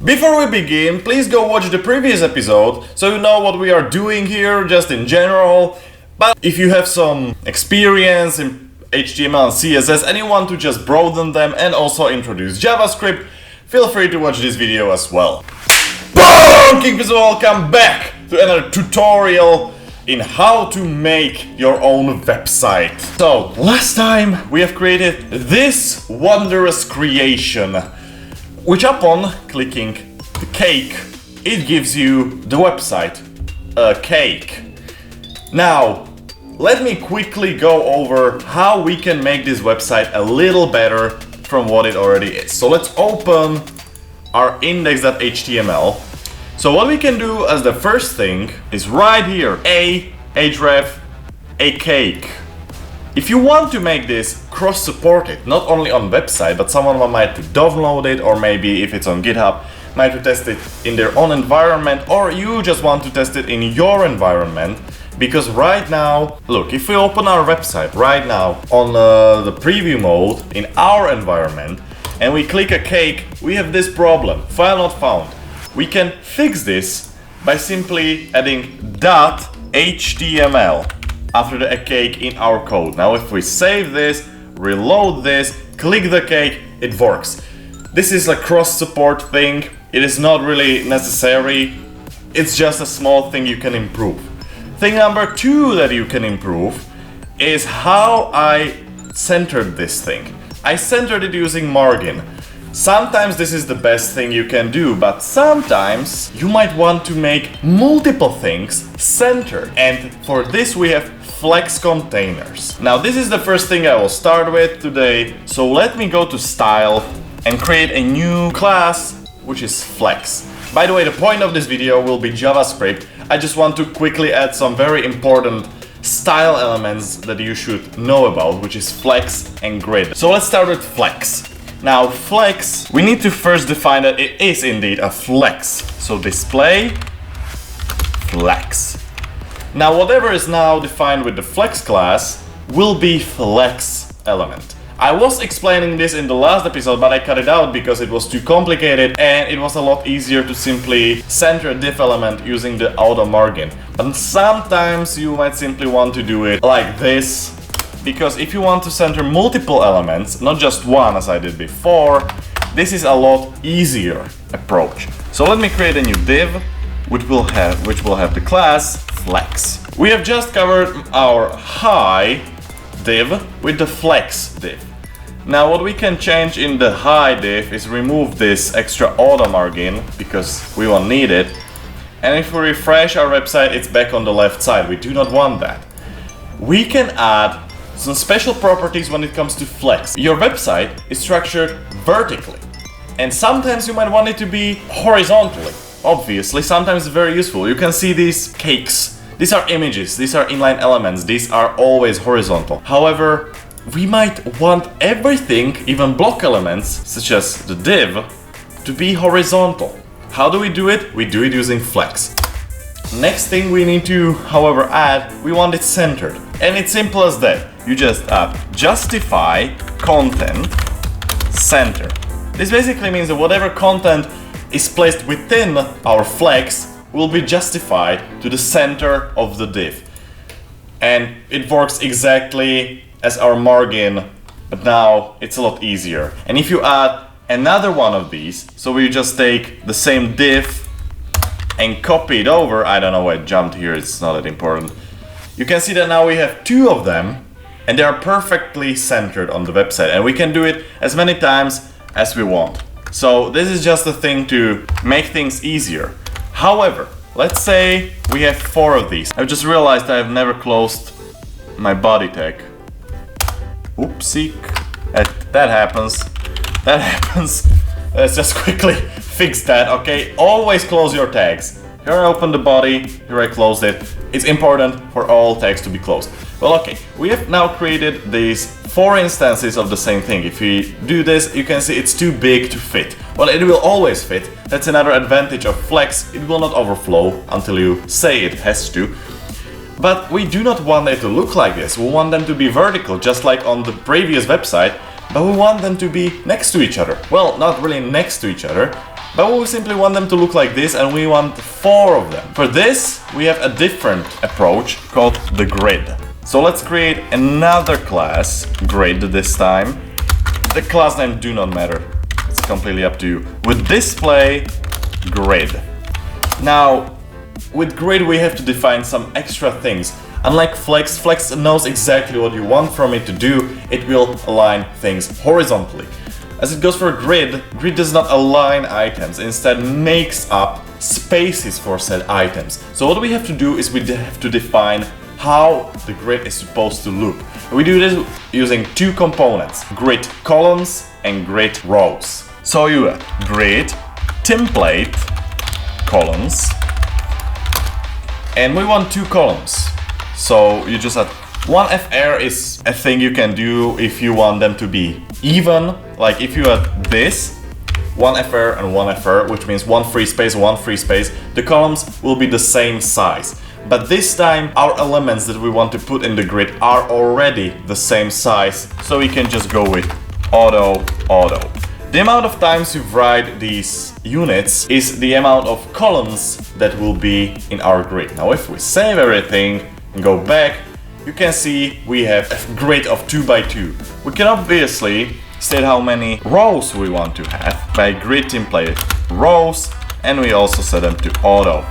Before we begin, please go watch the previous episode so you know what we are doing here just in general. But if you have some experience in HTML and CSS and you want to just broaden them and also introduce JavaScript, feel free to watch this video as well. Boom! Kingpvz, welcome back to another tutorial in how to make your own website. So, last time we have created this wondrous creation, which upon clicking the cake, it gives you the website, a cake. Now, let me quickly go over how we can make this website a little better from what it already is. So let's open our index.html. So what we can do as the first thing is right here, href, a cake. If you want to make this cross-supported, not only on website, but someone might download it, or maybe if it's on GitHub, might to test it in their own environment, or you just want to test it in your environment. Because right now, look, if we open our website right now on the preview mode in our environment, and we click a cake, we have this problem, file not found. We can fix this by simply adding .html after the cake in our code. Now if we save this, reload this, click the cake, it works. This is a cross-support thing. It is not really necessary. It's just a small thing you can improve. Thing number two that you can improve is how I centered this thing. I centered it using margin. Sometimes this is the best thing you can do, but sometimes you might want to make multiple things centered. And for this we have Flex Containers. Now this is the first thing I will start with today. So let me go to Style and create a new class, which is Flex. By the way, the point of this video will be JavaScript. I just want to quickly add some very important style elements that you should know about, which is Flex and Grid. So let's start with Flex. Now Flex, we need to first define that it is indeed a flex. So display Flex. Now whatever is now defined with the Flex class will be Flex element. I was explaining this in the last episode, but I cut it out because it was too complicated and it was a lot easier to simply center a div element using the auto margin. But sometimes you might simply want to do it like this, because if you want to center multiple elements, not just one as I did before, this is a lot easier approach. So let me create a new div which will have the class Flex. We have just covered our high div with the Flex div. Now what we can change in the high div is remove this extra auto margin because we won't need it. And if we refresh our website, it's back on the left side. We do not want that. We can add some special properties when it comes to Flex. Your website is structured vertically, and sometimes you might want it to be horizontally. Obviously, sometimes it's very useful. You can see these cakes. These are images, these are inline elements, these are always horizontal. However, we might want everything, even block elements, such as the div, to be horizontal. How do we do it? We do it using Flex. Next thing we need to, however, add, we want it centered. And it's simple as that. You just add justify content center. This basically means that whatever content is placed within our Flex will be justified to the center of the div. And it works exactly as our margin, but now it's a lot easier. And if you add another one of these, so we just take the same div and copy it over, I don't know why it jumped here, it's not that important. You can see that now we have two of them and they are perfectly centered on the website, and we can do it as many times as we want. So this is just a thing to make things easier. However, let's say we have 4 of these. I've just realized I have never closed my body tag. Oopsie. That happens. That happens. Let's just quickly fix that, okay? Always close your tags. Here I open the body, here I closed it. It's important for all tags to be closed. Well, okay, we have now created these 4 instances of the same thing. If we do this, you can see it's too big to fit. Well, it will always fit. That's another advantage of Flex. It will not overflow until you say it has to. But we do not want it to look like this. We want them to be vertical, just like on the previous website, but we want them to be next to each other. Well, not really next to each other. but we simply want them to look like this, and we want 4 of them. For this, we have a different approach called the grid. So let's create another class, grid this time. The class name do not matter. It's completely up to you. With display grid. Now, with grid we have to define some extra things. Unlike Flex, Flex knows exactly what you want from it to do. It will align things horizontally. As it goes for grid, grid does not align items, instead makes up spaces for said items. So what we have to do is we have to define how the grid is supposed to look. We do this using 2 components, grid columns and grid rows. So you have grid template columns, and we want 2 columns. So you just add 1 FR is a thing you can do if you want them to be even. Like if you add this, 1 FR and 1 FR, which means 1 free space, 1 free space, the columns will be the same size. But this time our elements that we want to put in the grid are already the same size, so we can just go with auto. The amount of times you write these units is the amount of columns that will be in our grid. Now if we save everything and go back, you can see we have a grid of 2 by 2. We can obviously state how many rows we want to have by grid template rows, and we also set them to auto.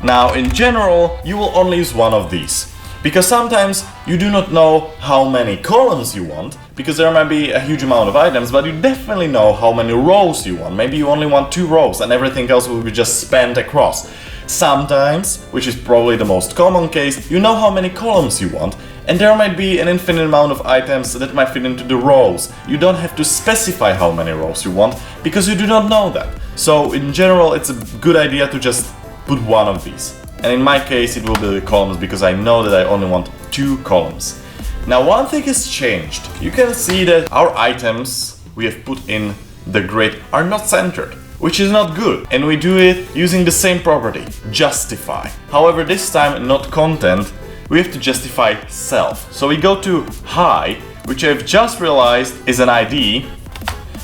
Now in general you will only use 1 of these, because sometimes you do not know how many columns you want, because there might be a huge amount of items, but you definitely know how many rows you want. Maybe you only want 2 rows and everything else will be just spanned across. Sometimes, which is probably the most common case, you know how many columns you want, and there might be an infinite amount of items that might fit into the rows. You don't have to specify how many rows you want, because you do not know that. So in general it's a good idea to just put 1 of these. And in my case it will be the columns, because I know that I only want 2 columns. Now one thing has changed. You can see that our items we have put in the grid are not centered, which is not good. And we do it using the same property, justify. However, this time not content, we have to justify self. So we go to hi, which I've just realized is an ID.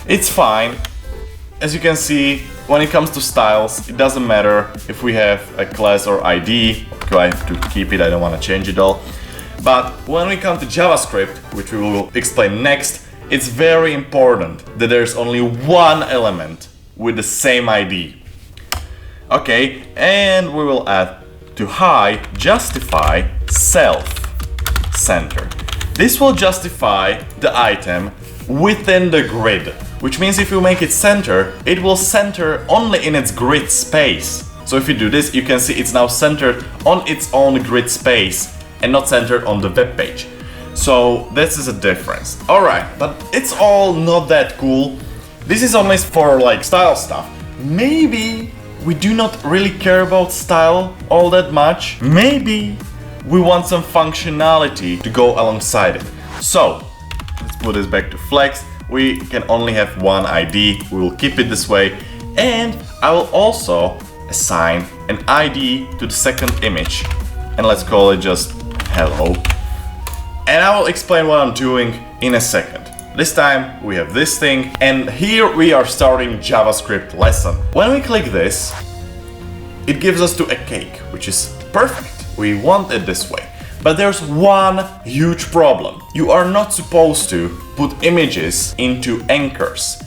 It's fine. As you can see, when it comes to styles, it doesn't matter if we have a class or ID. Okay, I have to keep it, I don't want to change it all. But when we come to JavaScript, which we will explain next, it's very important that there's only 1 element with the same ID. Okay, and we will add to hi justify self center. This will justify the item within the grid, which means if you make it center, it will center only in its grid space. So if you do this, you can see it's now centered on its own grid space and not centered on the web page. So this is a difference. Alright, but it's all not that cool. This is only for like style stuff. Maybe we do not really care about style all that much. Maybe we want some functionality to go alongside it. So let's put this back to Flex. We can only have 1 ID. We will keep it this way. And I will also assign an ID to the second image. And let's call it just hello. And I will explain what I'm doing in a second. This time we have this thing, and here we are starting JavaScript lesson. When we click this, it gives us to a cake, which is perfect. We want it this way. But there's one huge problem. You are not supposed to put images into anchors,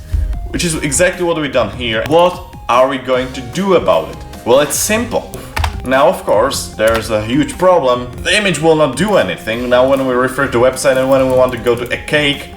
which is exactly what we've done here. What are we going to do about it? Well, it's simple. Now, of course, there's a huge problem. The image will not do anything. Now, when we refer to website and when we want to go to a cake,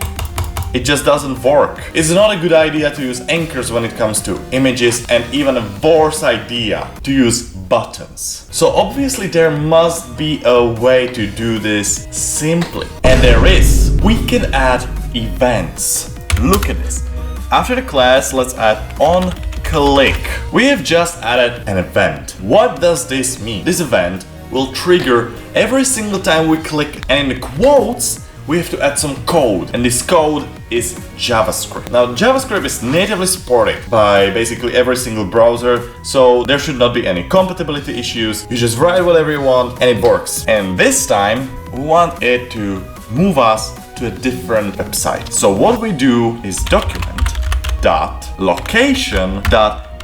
it just doesn't work. It's not a good idea to use anchors when it comes to images, and even a worse idea to use buttons. So obviously there must be a way to do this simply. And there is. We can add events. Look at this. After the class, let's add on click. We have just added an event. What does this mean? This event will trigger every single time we click, and in the quotes we have to add some code, and this code is JavaScript. Now, JavaScript is natively supported by basically every single browser, so there should not be any compatibility issues. You just write whatever you want and it works. And this time we want it to move us to a different website. So what we do is document.location.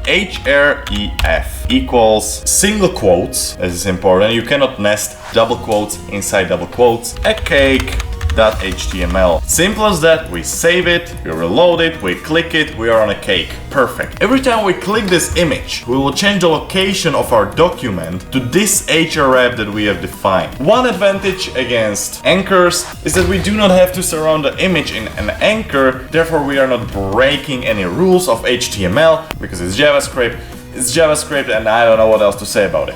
href equals single quotes. This is important. You cannot nest double quotes inside double quotes. A cake.html. Simple as that. We save it, we reload it, we click it, we are on a cake. Perfect. Every time we click this image, we will change the location of our document to this href that we have defined. One advantage against anchors is that we do not have to surround the image in an anchor, therefore we are not breaking any rules of HTML because it's JavaScript. It's JavaScript and I don't know what else to say about it.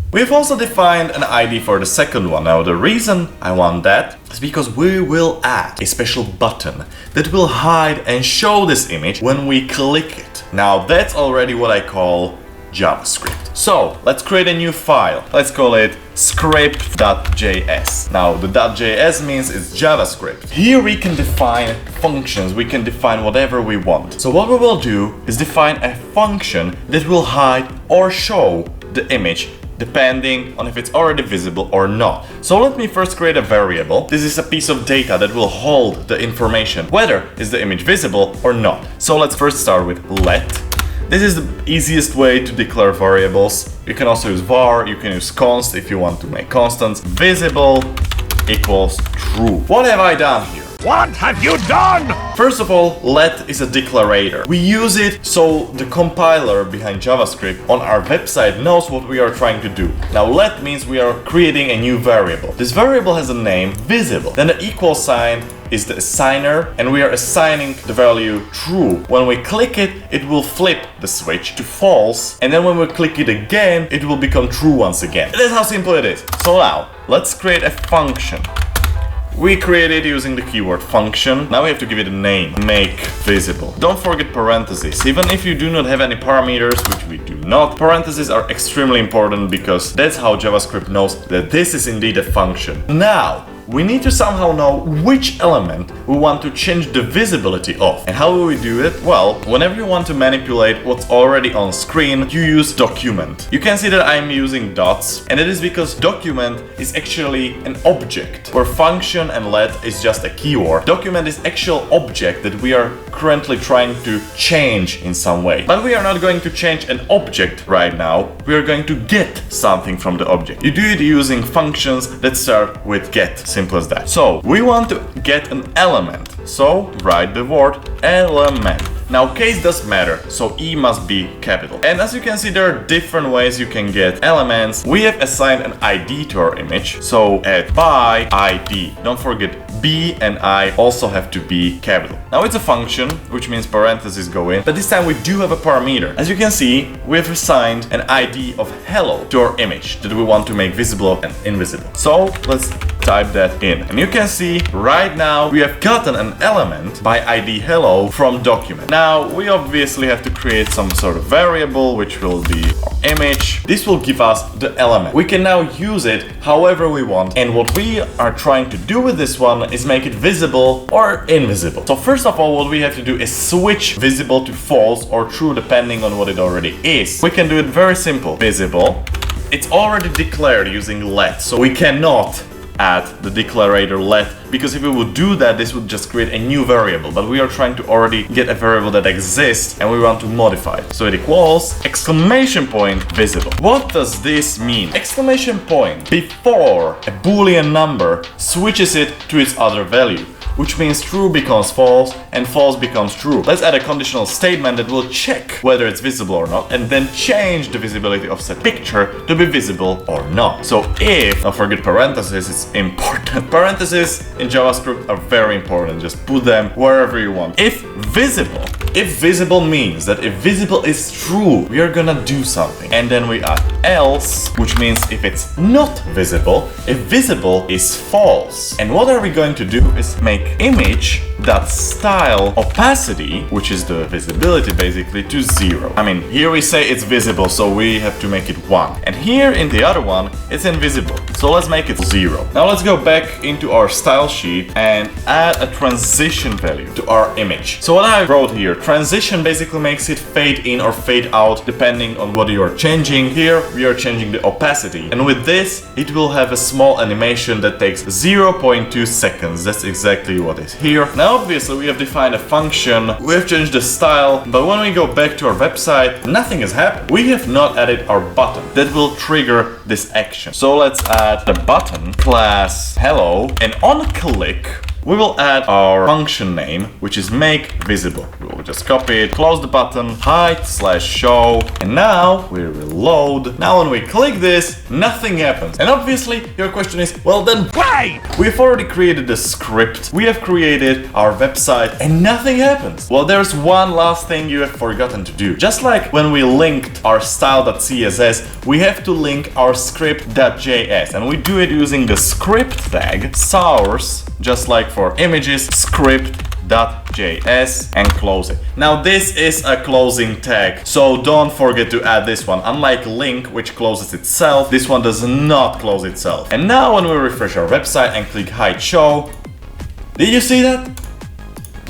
We've also defined an ID for the second one. Now the reason I want that is because we will add a special button that will hide and show this image when we click it. Now that's already what I call JavaScript. So let's create a new file. Let's call it script.js. Now the .js means it's JavaScript. Here we can define functions, we can define whatever we want. So what we will do is define a function that will hide or show the image depending on if it's already visible or not. So let me first create a variable. This is a piece of data that will hold the information, whether is the image visible or not. So let's first start with let. This is the easiest way to declare variables. You can also use var, you can use const if you want to make constants. Visible equals true. What have I done here? What have you done? First of all, let is a declarator. We use it so the compiler behind JavaScript on our website knows what we are trying to do. Now let means we are creating a new variable. This variable has a name, visible. Then the equal sign is the assigner and we are assigning the value true. When we click it, it will flip the switch to false, and then when we click it again, it will become true once again. That's how simple it is. So now, let's create a function. We create it using the keyword function. Now we have to give it a name, make visible. Don't forget parentheses. Even if you do not have any parameters, which we do not, parentheses are extremely important because that's how JavaScript knows that this is indeed a function. Now, we need to somehow know which element we want to change the visibility of. And how will we do it? Well, whenever you want to manipulate what's already on screen, you use document. You can see that I'm using dots, and it is because document is actually an object, where function and let is just a keyword. Document is actual object that we are currently trying to change in some way. But we are not going to change an object right now. We are going to get something from the object. You do it using functions that start with get. Simple as that. So we want to get an element. So write the word element. Now case does matter, so E must be capital. And as you can see, there are different ways you can get elements. We have assigned an ID to our image, so add by ID. Don't forget B and I also have to be capital. Now it's a function, which means parentheses go in, but this time we do have a parameter. As you can see, we have assigned an ID of hello to our image that we want to make visible and invisible. So let's type that in. And you can see right now we have gotten an element by ID hello from document. Now we obviously have to create some sort of variable which will be our image. This will give us the element. We can now use it however we want, and what we are trying to do with this one is make it visible or invisible. So first of all, what we have to do is switch visible to false or true depending on what it already is. We can do it very simple. Visible. It's already declared using let, so we cannot add the declarator let, because if we would do that, this would just create a new variable, but we are trying to already get a variable that exists and we want to modify it. So it equals exclamation point visible. What does this mean? Exclamation point before a boolean number switches it to its other value, which means true becomes false and false becomes true. Let's add a conditional statement that will check whether it's visible or not, and then change the visibility of said picture to be visible or not. So if, don't forget parentheses, it's important. Parentheses in JavaScript are very important. Just put them wherever you want. If visible means that if visible is true, we are gonna do something. And then we add else, which means if it's not visible, if visible is false. And what are we going to do is make image.style opacity, which is the visibility basically, to 0. I mean, here we say it's visible, so we have to make it 1. And here in the other one, it's invisible. So let's make it 0. Now let's go back into our style sheet and add a transition value to our image. So what I wrote here, transition basically makes it fade in or fade out depending on what you are changing. Here we are changing the opacity, and with this it will have a small animation that takes 0.2 seconds. That's exactly what is here. Now Now obviously we have defined a function, we have changed the style, but when we go back to our website, nothing has happened. We have not added our button that will trigger this action. So let's add the button class hello, and on click, we will add our function name, which is make visible. We will just copy it, close the button, hide/show, and now we reload. Now when we click this, nothing happens. And obviously your question is, well then why? We've already created the script, we have created our website, and nothing happens. Well, there's one last thing you have forgotten to do. Just like when we linked our style.css, we have to link our script.js, and we do it using the script tag source, just like for images, script.js, and close it. Now this is a closing tag, so don't forget to add this one. Unlike link, which closes itself, this one does not close itself. And now when we refresh our website and click hide show, did you see that?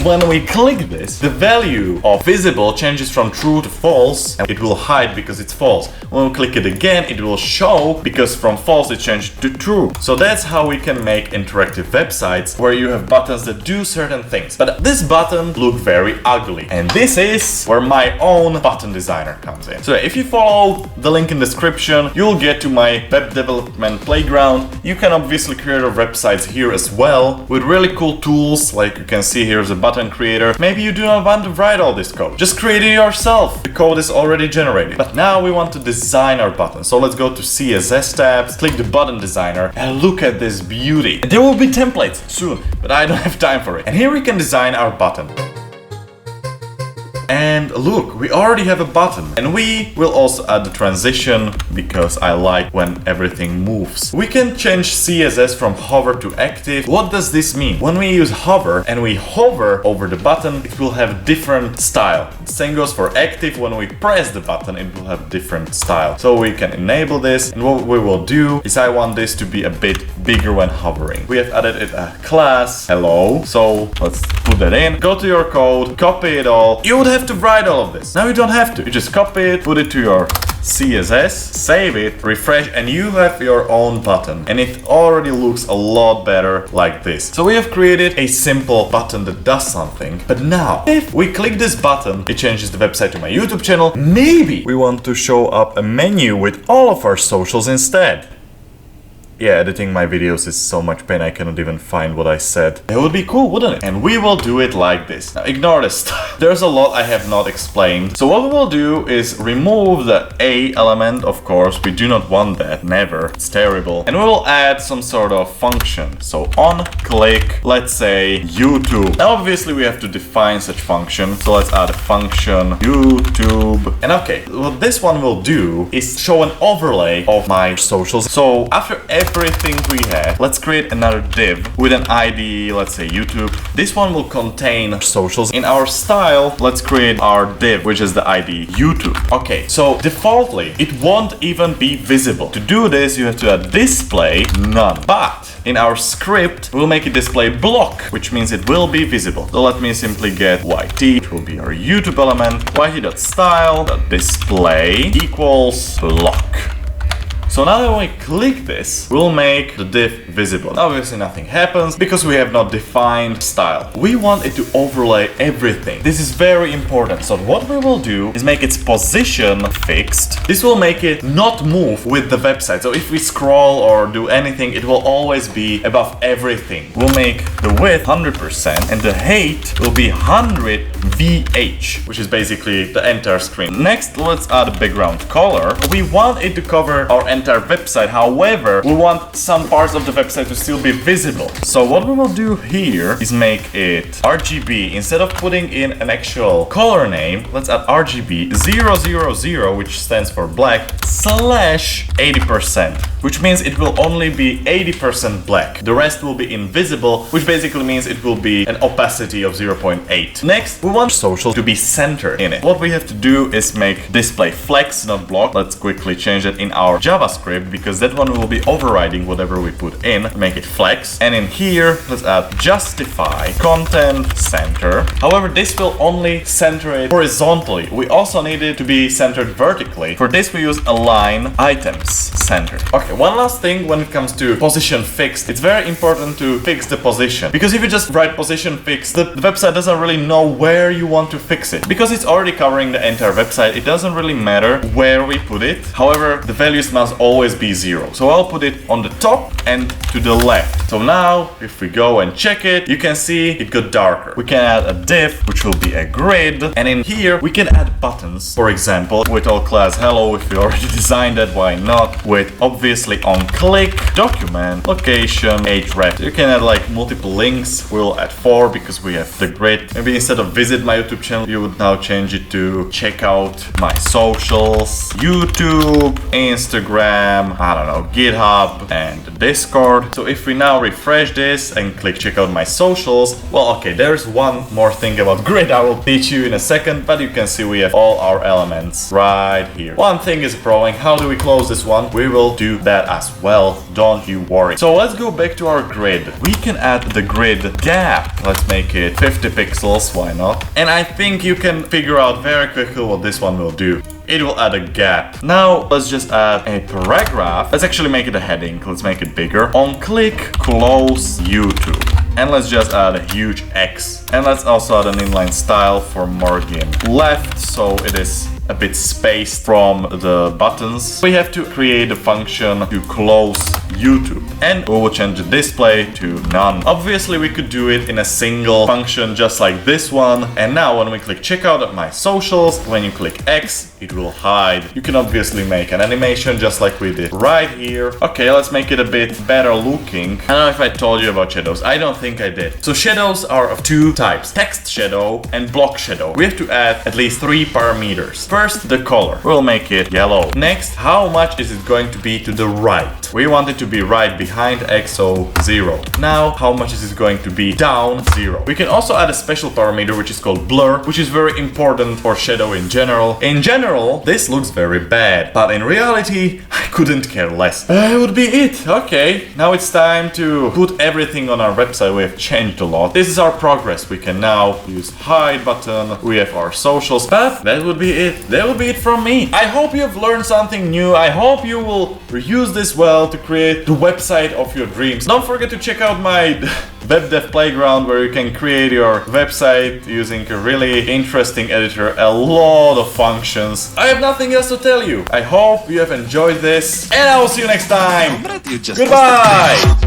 When we click this, the value of visible changes from true to false, and it will hide because it's false. When we click it again, it will show because from false it changed to true. So that's how we can make interactive websites where you have buttons that do certain things. But this button looks very ugly, and this is where my own button designer comes in. So if you follow the link in the description, you'll get to my web development playground. You can obviously create your websites here as well with really cool tools, like you can see here's a button creator. Maybe you do not want to write all this code. Just create it yourself. The code is already generated. But now we want to design our button. So let's go to CSS tabs, click the button designer, and look at this beauty. There will be templates soon, but I don't have time for it. And here we can design our button. And look, we already have a button, and we will also add the transition because I like when everything moves. We can change CSS from hover to active. What does this mean? When we use hover and we hover over the button, it will have different style. The same goes for active. When we press the button, it will have different style. So we can enable this, and what we will do is I want this to be a bit bigger when hovering. We have added it a class hello, so let's put that in. Go to your code, copy it all. You would have to write all of this. Now you don't have to. You just copy it, put it to your CSS, save it, refresh, and you have your own button. And it already looks a lot better like this. So we have created a simple button that does something. But now, if we click this button, it changes the website to my YouTube channel. Maybe we want to show up a menu with all of our socials instead. Yeah, editing my videos is so much pain I cannot even find what I said. It would be cool, wouldn't it? And we will do it like this. Now ignore this. There's a lot I have not explained. So what we will do is remove the A element, of course. We do not want that, never. It's terrible. And we will add some sort of function. So on click, let's say YouTube. Now obviously we have to define such function. So let's add a function YouTube. And okay, what this one will do is show an overlay of my socials. So after everything we have, let's create another div with an ID, let's say YouTube. This one will contain socials. In our style, let's create our div, which is the ID YouTube. Okay, so defaultly, it won't even be visible. To do this, you have to add display none. But in our script, we'll make it display block, which means it will be visible. So let me simply get YT, which will be our YouTube element, yt.style.display equals block. So now that when we click this, we'll make the div visible. Obviously nothing happens because we have not defined style. We want it to overlay everything. This is very important. So what we will do is make its position fixed. This will make it not move with the website. So if we scroll or do anything, it will always be above everything. We'll make the width 100% and the height will be 100 VH, which is basically the entire screen. Next, let's add a background color. We want it to cover our entire website. However, we want some parts of the website to still be visible. So what we will do here is make it RGB. Instead of putting in an actual color name, let's add RGB 000, which stands for black, /80%, which means it will only be 80% black. The rest will be invisible, which basically means it will be an opacity of 0.8. Next, we want social to be centered in it. What we have to do is make display flex, not block. Let's quickly change it in our JavaScript because that one will be overriding whatever we put in. Make it flex. And in here, let's add justify content center. However, this will only center it horizontally. We also need it to be centered vertically. For this, we use align items center. Okay, one last thing when it comes to position fixed, it's very important to fix the position. Because if you just write position fixed, the website doesn't really know where you want to fix it. Because it's already covering the entire website, it doesn't really matter where we put it. However, the values must always be 0. So I'll put it on the top and to the left. So now, if we go and check it, you can see it got darker. We can add a div, which will be a grid. And in here, we can add buttons. For example, with all class hello, if we already designed it, why not? With obviously on click, document, location, href. You can add like multiple links. We'll add 4 because we have the grid. Maybe instead of visit my YouTube channel, you would now change it to check out my socials, YouTube, Instagram, I don't know, GitHub, and Discord. So if we now refresh this and click check out my socials, well, okay, there's one more thing about grid I will teach you in a second, but you can see we have all our elements right here. One thing is growing. How do we close this one? We will do that as well, don't you worry. So let's go back to our grid. We can add the grid gap. Let's make it 50 pixels, why not? And I think you can figure out very quickly what this one will do. It will add a gap. Now let's just add a paragraph. Let's actually make it a heading. Let's make it bigger. On click, close YouTube. And let's just add a huge X. And let's also add an inline style for margin left, so it is a bit spaced from the buttons. We have to create a function to close YouTube, and we will change the display to none. Obviously, we could do it in a single function just like this one. And now when we click check out at my socials, when you click X, it will hide. You can obviously make an animation just like we did right here. Okay, let's make it a bit better looking. I don't know if I told you about shadows. I don't think I did. So shadows are of two types: text shadow and block shadow. We have to add at least 3 parameters. First, the color. We'll make it yellow. Next, how much is it going to be to the right? We want it to be right behind X, so 0. Now, how much is it going to be down? 0. We can also add a special parameter which is called blur, which is very important for shadow in general. In general, this looks very bad, but in reality, I couldn't care less. That would be it. Okay, now it's time to put everything on our website. We have changed a lot. This is our progress. We can now use hide button. We have our socials, but that would be it. That would be it from me. I hope you have learned something new. I hope you will use this well to create the website of your dreams. Don't forget to check out my web dev playground, where you can create your website using a really interesting editor, a lot of functions. I have nothing else to tell you. I hope you have enjoyed this, and I will see you next time. Goodbye.